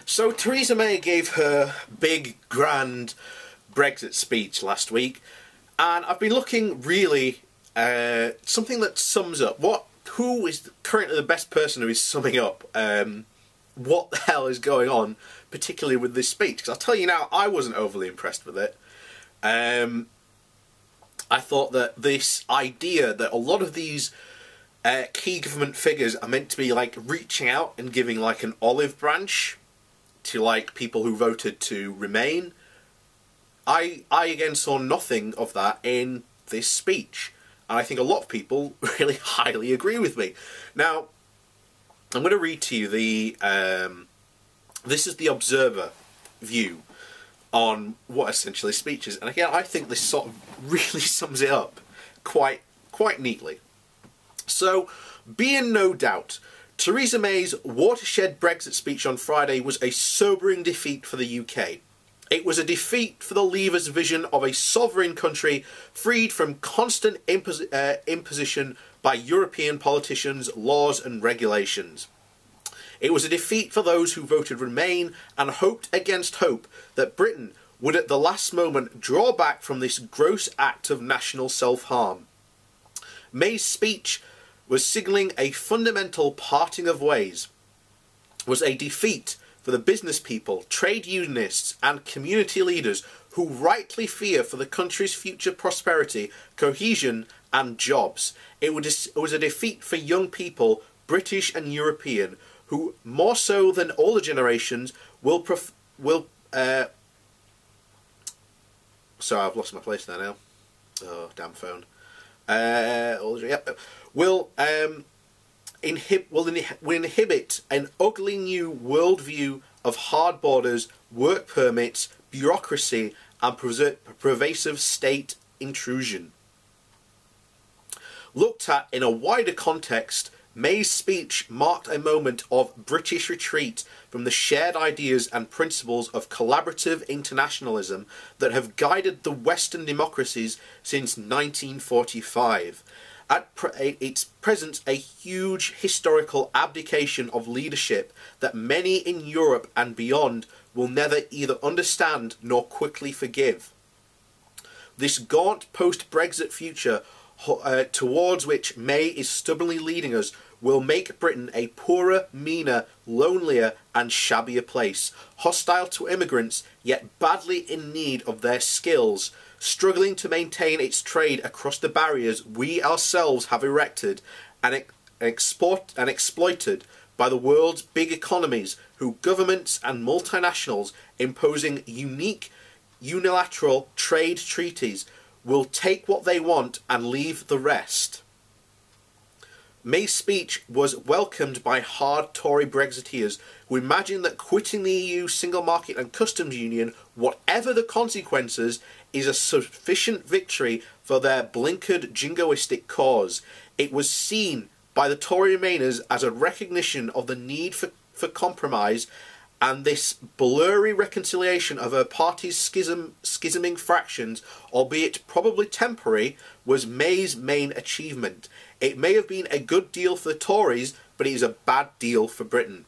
So Theresa May gave her big, grand Brexit speech last week, and I've been looking really something that sums up who is currently the best person who is summing up what the hell is going on, particularly with this speech. Because I'll tell you now, I wasn't overly impressed with it. I thought that this idea that a lot of these key government figures are meant to be like reaching out and giving like an olive branch to like people who voted to remain. I again saw nothing of that in this speech, and I think a lot of people really highly agree with me. Now, I'm going to read to you the this is the Observer view on what essentially speech is, and again I think this sort of really sums it up quite neatly. So, be in no doubt, Theresa May's watershed Brexit speech on Friday was a sobering defeat for the UK. It was a defeat for the Leavers' vision of a sovereign country freed from constant imposition by European politicians, laws and regulations. It was a defeat for those who voted Remain and hoped against hope that Britain would at the last moment draw back from this gross act of national self-harm. May's speech was signalling a fundamental parting of ways, was a defeat for the business people, trade unionists and community leaders who rightly fear for the country's future prosperity, cohesion and jobs. It was a defeat for young people, British and European, who more so than older generations sorry, I've lost my place there now. Oh, damn phone. Will inhibit an ugly new worldview of hard borders, work permits, bureaucracy and pervasive state intrusion. Looked at in a wider context, May's speech marked a moment of British retreat from the shared ideas and principles of collaborative internationalism that have guided the Western democracies since 1945. At its present, a huge historical abdication of leadership that many in Europe and beyond will never either understand nor quickly forgive. This gaunt post-Brexit future towards which May is stubbornly leading us will make Britain a poorer, meaner, lonelier and shabbier place, hostile to immigrants yet badly in need of their skills, struggling to maintain its trade across the barriers we ourselves have erected and exploited by the world's big economies, whose governments and multinationals imposing unique unilateral trade treaties will take what they want and leave the rest. May's speech was welcomed by hard Tory Brexiteers who imagine that quitting the EU single market and customs union, whatever the consequences, is a sufficient victory for their blinkered jingoistic cause. It was seen by the Tory Remainers as a recognition of the need for compromise, and this blurry reconciliation of her party's schisming fractions, albeit probably temporary, was May's main achievement. It may have been a good deal for the Tories, but it is a bad deal for Britain.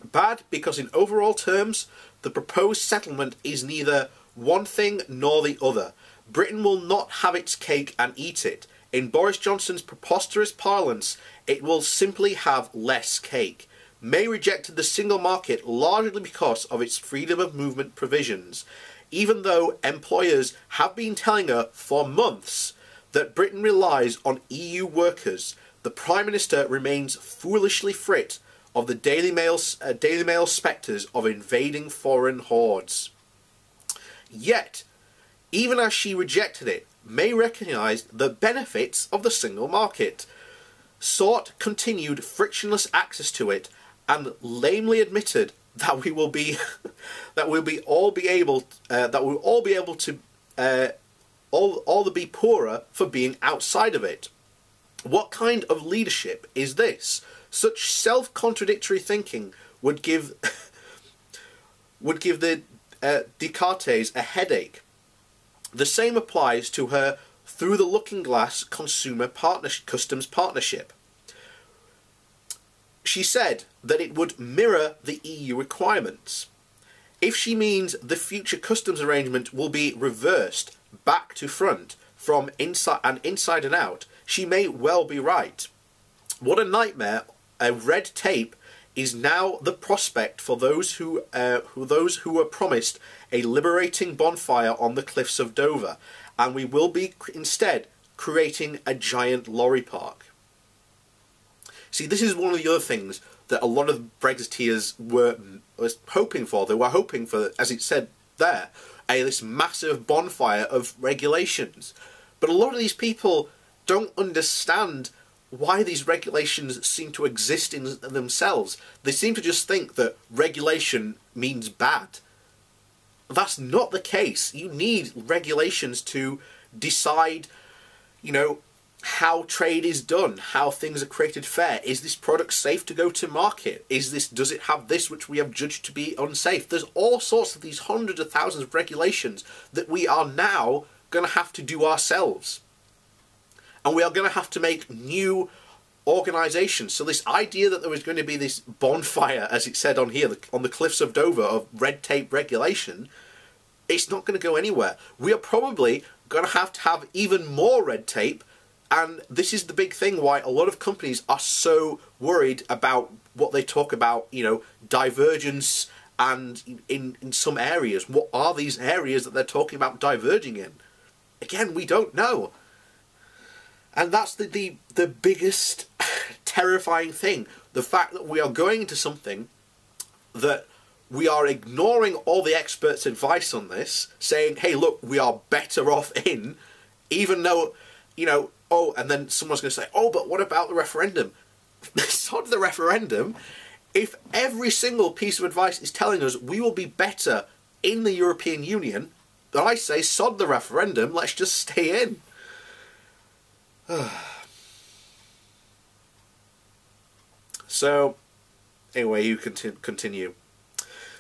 Bad because in overall terms, the proposed settlement is neither one thing nor the other. Britain will not have its cake and eat it. In Boris Johnson's preposterous parlance, it will simply have less cake. May rejected the single market largely because of its freedom of movement provisions, even though employers have been telling her for months that Britain relies on EU workers. The Prime Minister remains foolishly frit of the Daily Mail spectres of invading foreign hordes. Yet, even as she rejected it, May recognised the benefits of the single market, sought continued frictionless access to it, and lamely admitted that we will all be able to be poorer for being outside of it. What kind of leadership is this? Such self-contradictory thinking would give the Descartes a headache. The same applies to her through the looking glass customs partnership. she said that it would mirror the EU requirements. If she means the future customs arrangement will be reversed back to front from inside and out, she may well be right. What a nightmare! A red tape is now the prospect for those who were promised a liberating bonfire on the cliffs of Dover, and we will be instead creating a giant lorry park. See, this is one of the other things that a lot of Brexiteers were hoping for. They were hoping for, as it said there, this massive bonfire of regulations. But a lot of these people don't understand why these regulations seem to exist in themselves. They seem to just think that regulation means bad. That's not the case. You need regulations to decide, how trade is done, how things are created fair. Is this product safe to go to market? Does it have this which we have judged to be unsafe? There's all sorts of these hundreds of thousands of regulations that we are now going to have to do ourselves. And we are going to have to make new organisations. So this idea that there was going to be this bonfire, as it said on here, on the cliffs of Dover, of red tape regulation, it's not going to go anywhere. We are probably going to have even more red tape. And this is the big thing why a lot of companies are so worried about what they talk about, divergence, and in some areas. What are these areas that they're talking about diverging in? Again, we don't know. And that's the biggest terrifying thing. The fact that we are going into something that we are ignoring all the experts' advice on this, saying, hey, look, we are better off in, even though, and then someone's going to say, oh, but what about the referendum? Sod the referendum. If every single piece of advice is telling us we will be better in the European Union, then I say sod the referendum, let's just stay in. So, anyway, you continue.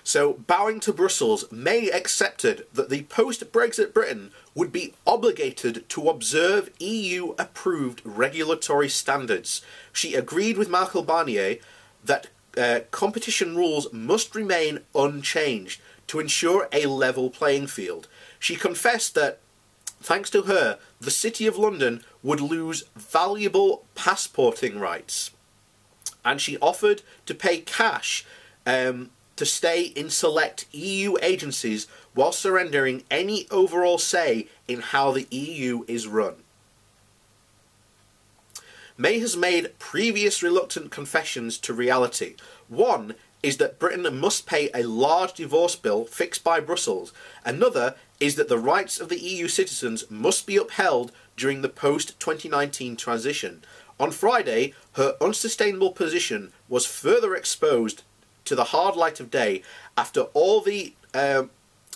So, bowing to Brussels, May accepted that the post-Brexit Britain would be obligated to observe EU-approved regulatory standards. She agreed with Michel Barnier that competition rules must remain unchanged to ensure a level playing field. She confessed that, thanks to her, the City of London would lose valuable passporting rights. And she offered to pay cash to stay in select EU agencies while surrendering any overall say in how the EU is run. May has made previous reluctant confessions to reality. One is that Britain must pay a large divorce bill fixed by Brussels. Another is that the rights of the EU citizens must be upheld during the post-2019 transition. On Friday, her unsustainable position was further exposed to the hard light of day after all the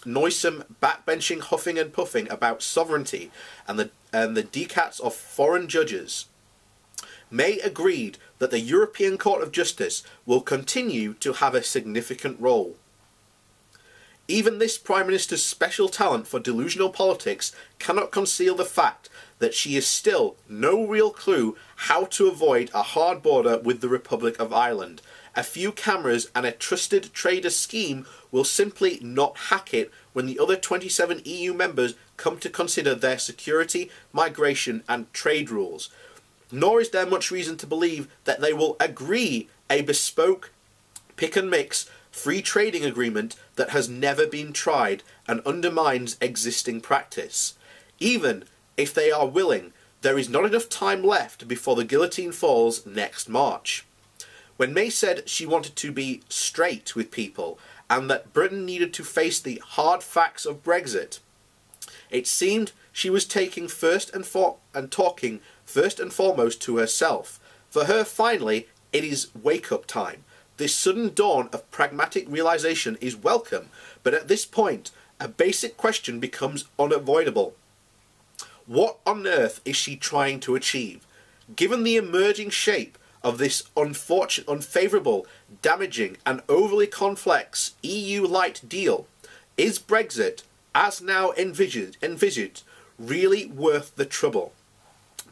noisome backbenching, huffing and puffing about sovereignty and the decats of foreign judges. May agreed that the European Court of Justice will continue to have a significant role. Even this Prime Minister's special talent for delusional politics cannot conceal the fact that she has still no real clue how to avoid a hard border with the Republic of Ireland. A few cameras and a trusted trader scheme will simply not hack it when the other 27 EU members come to consider their security, migration and trade rules. Nor is there much reason to believe that they will agree a bespoke, pick and mix, free trading agreement that has never been tried and undermines existing practice. Even if they are willing, there is not enough time left before the guillotine falls next March. When May said she wanted to be straight with people and that Britain needed to face the hard facts of Brexit, it seemed she was talking first and foremost to herself. For her, finally, it is wake-up time. This sudden dawn of pragmatic realisation is welcome, but at this point, a basic question becomes unavoidable. What on earth is she trying to achieve? Given the emerging shape of this unfavourable, damaging and overly complex EU-lite deal, is Brexit, as now envisaged, really worth the trouble?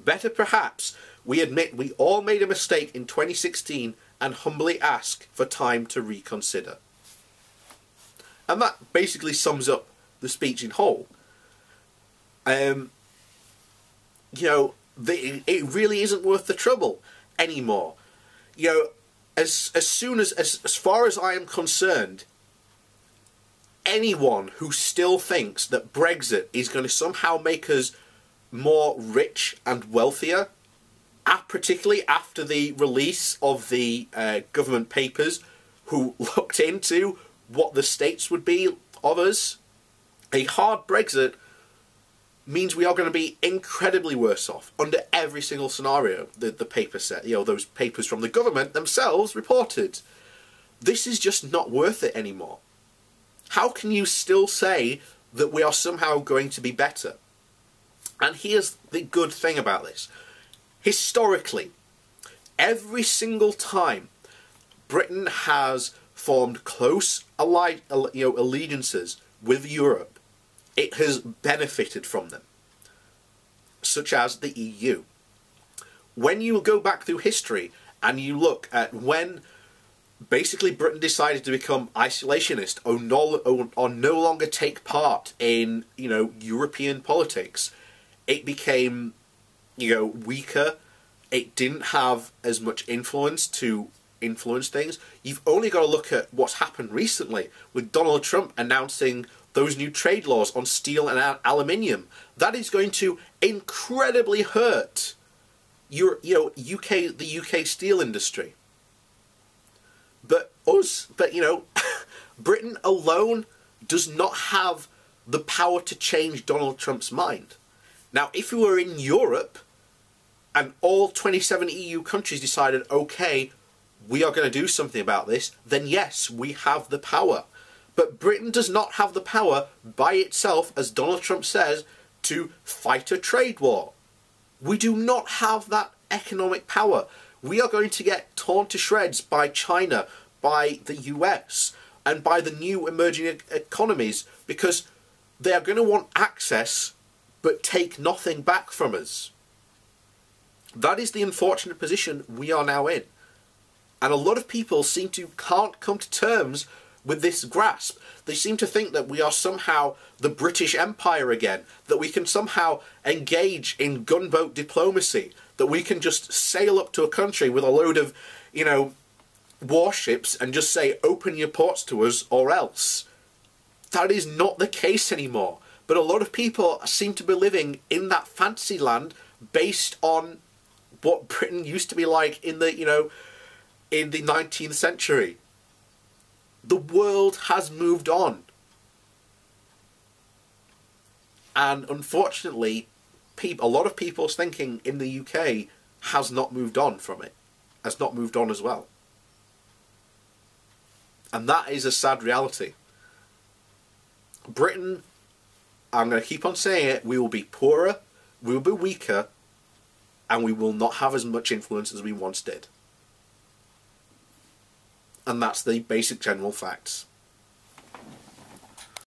Better perhaps we admit we all made a mistake in 2016 and humbly ask for time to reconsider. And that basically sums up the speech in whole. You know, it really isn't worth the trouble anymore. You know, as far as I am concerned, anyone who still thinks that Brexit is going to somehow make us more rich and wealthier, particularly after the release of the government papers who looked into what the states would be of us, a hard Brexit means we are going to be incredibly worse off under every single scenario that the paper said, you know, those papers from the government themselves reported. This is just not worth it anymore. How can you still say that we are somehow going to be better? And here's the good thing about this. Historically, every single time Britain has formed close allegiances with Europe, it has benefited from them, such as the EU. When you go back through history and you look at when basically Britain decided to become isolationist or no longer take part in, you know, European politics, it became, you know, weaker. It didn't have as much influence to influence things. You've only got to look at what's happened recently with Donald Trump announcing those new trade laws on steel and aluminium. That is going to incredibly hurt the UK steel industry. But you know, Britain alone does not have the power to change Donald Trump's mind. Now, if we were in Europe and all 27 EU countries decided, okay, we are going to do something about this, then yes, we have the power. But Britain does not have the power by itself, as Donald Trump says, to fight a trade war. We do not have that economic power. We are going to get torn to shreds by China, by the US, and by the new emerging economies, because they are going to want access but take nothing back from us. That is the unfortunate position we are now in. And a lot of people can't come to terms with this grasp. They seem to think that we are somehow the British Empire again, that we can somehow engage in gunboat diplomacy, that we can just sail up to a country with a load of, you know, warships and just say, open your ports to us or else. That is not the case anymore. But a lot of people seem to be living in that fantasy land based on what Britain used to be like in the, you know, in the 19th century. The world has moved on. And unfortunately, a lot of people's thinking in the UK has not moved on from it. Has not moved on as well. And that is a sad reality. Britain, I'm going to keep on saying it, we will be poorer, we will be weaker, and we will not have as much influence as we once did. And that's the basic general facts.